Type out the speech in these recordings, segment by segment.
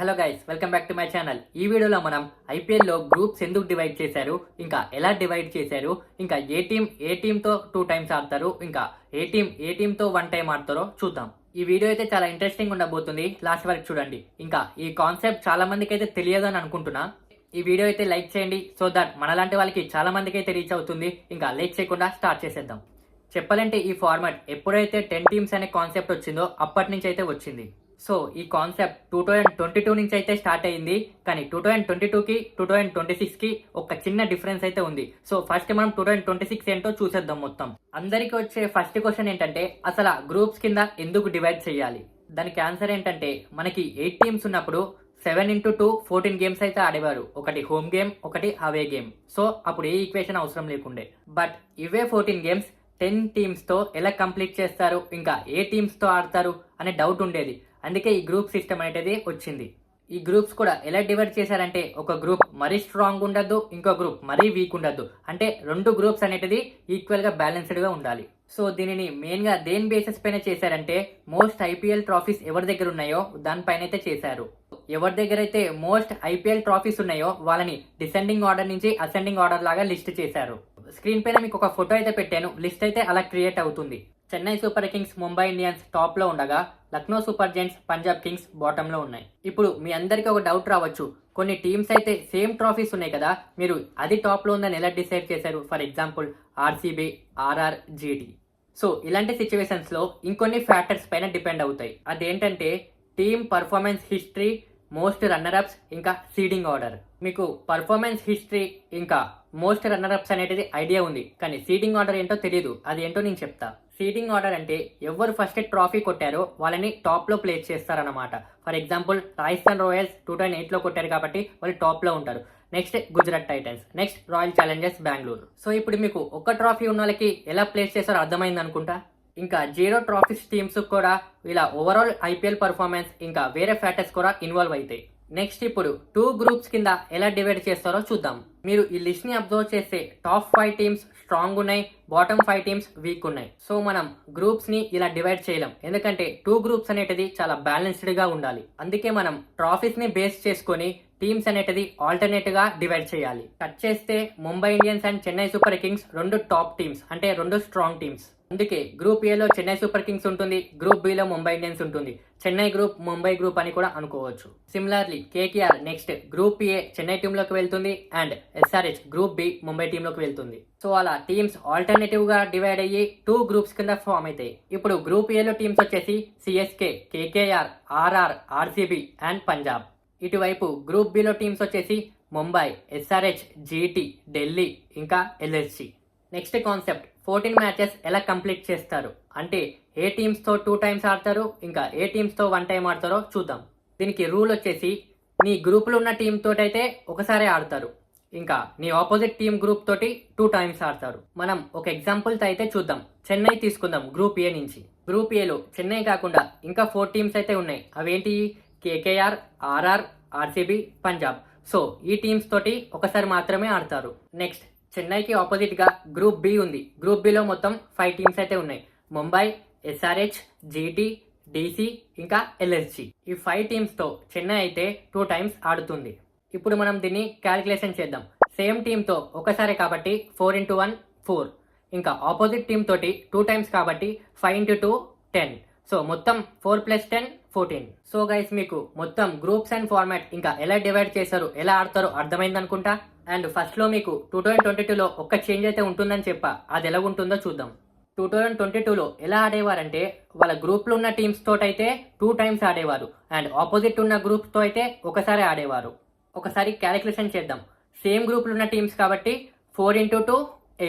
Hello guys, welcome back to my channel. ఈ వీడియోలో మనం ఐపీఎల్లో గ్రూప్స్ ఎందుకు డివైడ్ చేశారు, ఇంకా ఎలా డివైడ్ చేశారు, ఇంకా ఏ టీంతో 2 టైమ్స్ ఆడతారు, ఇంకా ఏ టీంతో 1 టైం ఆడతారో చూద్దాం. ఈ వీడియో అయితే చాలా ఇంట్రెస్టింగ్ ఉండబోతుంది. లాస్ట్ వరకు చూడండి. ఇంకా ఈ కాన్సెప్ట్ చాలా మందికి అయితే తెలియదు అని అనుకుంటున్నా. ఈ వీడియో అయితే లైక్ చేయండి, సో దట్ మనలాంటి వాళ్ళకి చాలా మందికి అయితే రీచ్ అవుతుంది. ఇంకా లైక్ చేయకుండా స్టార్ట్ చేసేద్దాం. చెప్పాలంటే ఈ ఫార్మాట్ ఎప్పుడైతే 10 టీమ్స్ అనే కాన్సెప్ట్ వచ్చిందో అప్పటి నుంచి అయితే వచ్చింది. సో ఈ కాన్సెప్ట్ 2022 నుంచి అయితే స్టార్ట్ అయ్యింది. కానీ 2022కి 2026కి ఒక చిన్న డిఫరెన్స్ అయితే ఉంది. సో ఫస్ట్ మనం 2026 ఏంటో చూసేద్దాం. మొత్తం అందరికీ వచ్చే ఫస్ట్ క్వశ్చన్ ఏంటంటే, అసలు గ్రూప్స్ కింద ఎందుకు డివైడ్ చేయాలి? దానికి ఆన్సర్ ఏంటంటే, మనకి 8 టీమ్స్ ఉన్నప్పుడు 7x2 14 గేమ్స్ అయితే ఆడేవారు. ఒకటి హోమ్ గేమ్, ఒకటి అవే గేమ్. సో అప్పుడు ఏ ఈక్వేషన్ అవసరం లేకుండే. బట్ ఇవే 14 గేమ్స్ 10 టీమ్స్తో ఎలా కంప్లీట్ చేస్తారు, ఇంకా ఏ టీమ్స్తో ఆడతారు అనే డౌట్ ఉండేది. అందుకే ఈ గ్రూప్ సిస్టమ్ అనేది వచ్చింది. ఈ గ్రూప్స్ కూడా ఎలా డివైడ్ చేశారంటే, ఒక గ్రూప్ మరీ స్ట్రాంగ్ ఉండద్దు, ఇంకో గ్రూప్ మరీ వీక్ ఉండద్దు. అంటే 2 గ్రూప్స్ అనేది ఈక్వల్గా బ్యాలెన్స్డ్గా ఉండాలి. సో దీనిని మెయిన్గా దేని బేసిస్ పైన చేశారంటే, మోస్ట్ ఐపీఎల్ ట్రాఫీస్ ఎవరి దగ్గర ఉన్నాయో దానిపైన అయితే చేశారు. ఎవరి దగ్గర అయితే మోస్ట్ ఐపీఎల్ ట్రాఫీస్ ఉన్నాయో వాళ్ళని డిసెండింగ్ ఆర్డర్ నుంచి అసెండింగ్ ఆర్డర్ లాగా లిస్ట్ చేశారు. స్క్రీన్ పైన మీకు ఒక ఫోటో అయితే పెట్టాను. లిస్ట్ అయితే అలా క్రియేట్ అవుతుంది. Chennai Super Kings, Mumbai Indians top లో ఉండగా, Lucknow super giants, Punjab Kings bottom లో ఉన్నాయి. ఇప్పుడు మీ అందరికీ ఒక డౌట్ రావచ్చు, కొన్ని టీమ్స్ అయితే సేమ్ ట్రాఫీస్ ఉన్నాయి కదా, మీరు అది టాప్ లో ఉందని ఎలా డిసైడ్ చేశారు? For example RCB, RR, GT. So ఇలాంటి సిచ్యువేషన్స్ లో ఇంకొన్ని ఫ్యాక్టర్స్ పైన డిపెండ్ అవుతాయి. అదేంటంటే team performance history, most runner ups, ఇంకా సీడింగ్ ఆర్డర్. మీకు పర్ఫార్మెన్స్ హిస్టరీ ఇంకా మోస్ట్ రన్నర్ అప్స్ అనేది ఐడియా ఉంది, కానీ సీడింగ్ ఆర్డర్ ఏంటో తెలియదు. అది ఏంటో నేను చెప్తా. సీడింగ్ ఆర్డర్ అంటే ఎవరు ఫస్ట్ ట్రాఫీ కొట్టారో వాళ్ళని టాప్ లో ప్లేస్ చేస్తారన్నమాట. ఫర్ ఎగ్జాంపుల్ రాజస్థాన్ రాయల్స్ 2008లో కొట్టారు కాబట్టి వాళ్ళు టాప్ లో ఉంటారు. Next Gujarat Titans, next royal Challengers Bengaluru. So ఇప్పుడు మీకు ఒక్క ట్రాఫీ ఉన్న వాళ్ళకి ఎలా ప్లేస్ చేస్తారో అర్థమైంది అనుకుంటా. ఇంకా 0 ట్రాఫీస్ టీమ్స్ కూడా ఇలా ఓవరాల్ ఐపీఎల్ పర్ఫార్మెన్స్ ఇంకా వేరే ఫ్యాక్టర్స్ కూడా ఇన్వాల్వ్ అవుతాయి. నెక్స్ట్ ఇప్పుడు 2 గ్రూప్స్ కింద ఎలా డివైడ్ చేస్తారో చూద్దాం. మీరు ఈ లిస్ట్ ని అబ్జర్వ్ చేస్తే టాప్ 5 టీమ్స్ స్ట్రాంగ్ ఉన్నాయి, బాటమ్ 5 టీమ్స్ వీక్ ఉన్నాయి. సో మనం గ్రూప్స్ ని ఇలా డివైడ్ చేయలేం, ఎందుకంటే 2 గ్రూప్స్ అనేటిది చాలా బ్యాలెన్స్డ్ గా ఉండాలి. అందుకే మనం ట్రాఫీస్ ని బేస్ చేసుకొని టీమ్స్ అనేటిది ఆల్టర్నేట్ గా డివైడ్ చేయాలి. కట్ చేస్తే Mumbai Indians and Chennai Super Kings 2 top teams, అంటే 2 స్ట్రాంగ్ టీమ్స్. అందుకే గ్రూప్ ఏలో చెన్నై సూపర్ కింగ్స్ ఉంటుంది, గ్రూప్ బిలో ముంబై ఇండియన్స్ ఉంటుంది. చెన్నై గ్రూప్, ముంబై గ్రూప్ అని కూడా అనుకోవచ్చు. Similarly KKR next group A Chennai team లోకి వెళ్తుంది, and SRH group B Mumbai team లోకి వెళ్తుంది. సో అలా టీమ్స్ ఆల్టర్నేటివ్ గా డివైడ్ అయ్యి 2 గ్రూప్స్ కింద ఫామ్ అవుతాయి. ఇప్పుడు గ్రూప్ ఏలో టీమ్స్ వచ్చేసి CSK, KKR, RR, RCB and Punjab. ఇటువైపు గ్రూప్ బిలో టీమ్స్ వచ్చేసి ముంబై, ఎస్ఆర్హెచ్, జీటీ, ఢిల్లీ ఇంకా ఎల్ఎస్జీ. నెక్స్ట్ కాన్సెప్ట్ 14 మ్యాచెస్ ఎలా కంప్లీట్ చేస్తారు అంటే, ఏ టీమ్స్తో 2 టైమ్స్ ఆడతారు, ఇంకా ఏ టీమ్స్తో 1 టైం ఆడతారో చూద్దాం. దీనికి రూల్ వచ్చేసి, నీ గ్రూప్లో ఉన్న టీమ్ తోటి అయితే ఒకసారి ఆడతారు, ఇంకా నీ ఆపోజిట్ టీమ్ గ్రూప్ తోటి 2 టైమ్స్ ఆడతారు. మనం ఒక ఎగ్జాంపుల్తో అయితే చూద్దాం. చెన్నై తీసుకుందాం గ్రూప్ ఏ నుంచి. గ్రూప్ ఏలో చెన్నై కాకుండా ఇంకా 4 టీమ్స్ అయితే ఉన్నాయి. అవేంటి? KKR, RR, RCB, Punjab. So ఈ టీమ్స్ తోటి ఒకసారి మాత్రమే ఆడతారు. నెక్స్ట్ చెన్నైకి ఆపోజిట్ గా గ్రూప్ బి ఉంది. గ్రూప్ బిలో మొత్తం 5 టీమ్స్ అయితే ఉన్నాయి. ముంబై, ఎస్ఆర్హెచ్, జీటీ, డీసీ ఇంకా ఎల్ఎస్జీ. ఈ 5 టీమ్స్ తో చెన్నై అయితే 2 టైమ్స్ ఆడుతుంది. ఇప్పుడు మనం దీన్ని క్యాలిక్యులేషన్ చేద్దాం. సేమ్ టీమ్ తో ఒకసారి కాబట్టి 4x1 4, ఇంకా ఆపోజిట్ టీమ్ తోటి 2 టైమ్స్ కాబట్టి 5x2 10. సో మొత్తం 4 + 10 14. సో గైస్, మీకు మొత్తం గ్రూప్స్ అండ్ ఫార్మాట్ ఇంకా ఎలా డివైడ్ చేశారు, ఎలా ఆడతారో అర్థమైంది అనుకుంటా. అండ్ ఫస్ట్ లో మీకు 2022లో ఒక్క చేంజ్ అయితే ఉంటుందని చెప్పా. అది ఎలా ఉంటుందో చూద్దాం. 2022లో ఎలా ఆడేవారంటే, వాళ్ళ గ్రూప్ లో ఉన్న టీమ్స్ తోటి అయితే 2 టైమ్స్ ఆడేవారు, అండ్ ఆపోజిట్ ఉన్న గ్రూప్స్ తో అయితే ఒకసారి ఆడేవారు. ఒకసారి క్యాలిక్యులేషన్ చేద్దాం. సేమ్ గ్రూప్ లో ఉన్న టీమ్స్ కాబట్టి 4x2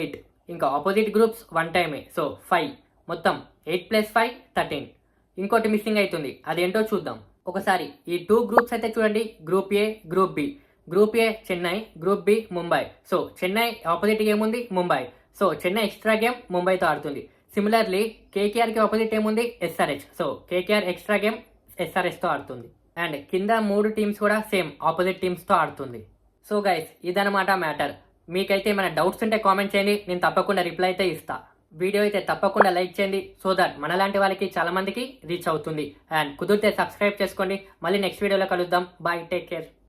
8, ఇంకా ఆపోజిట్ గ్రూప్స్ 1 టైమే, సో 5. మొత్తం 8 + 5 13. ఇంకోటి మిస్సింగ్ అవుతుంది, అదేంటో చూద్దాం. ఒకసారి ఈ 2 గ్రూప్స్ అయితే చూడండి. Group A, group B. Group A Chennai, group B Mumbai. So Chennai opposite ఏముంది? Mumbai. So Chennai extra game ముంబైతో ఆడుతుంది. సిమిలర్లీ కేకేఆర్కి ఆపోజిట్ ఏముంది? SRH. So KKR extra game ఎస్ఆర్హెచ్తో ఆడుతుంది. అండ్ కింద 3 టీమ్స్ కూడా సేమ్ ఆపోజిట్ టీమ్స్తో ఆడుతుంది. సో గైస్, ఇదన్నమాట మ్యాటర్. మీకైతే ఏమైనా డౌట్స్ ఉంటే కామెంట్ చేయండి, నేను తప్పకుండా రిప్లై అయితే ఇస్తా. వీడియో అయితే తప్పకుండా లైక్ చేయండి, సో దట్ మనలాంటి వాళ్ళకి చాలా మందికి రీచ్ అవుతుంది. అండ్ కుదిరితే సబ్స్క్రైబ్ చేసుకోండి. మళ్ళీ నెక్స్ట్ వీడియోలో కలుద్దాం. Bye, take care.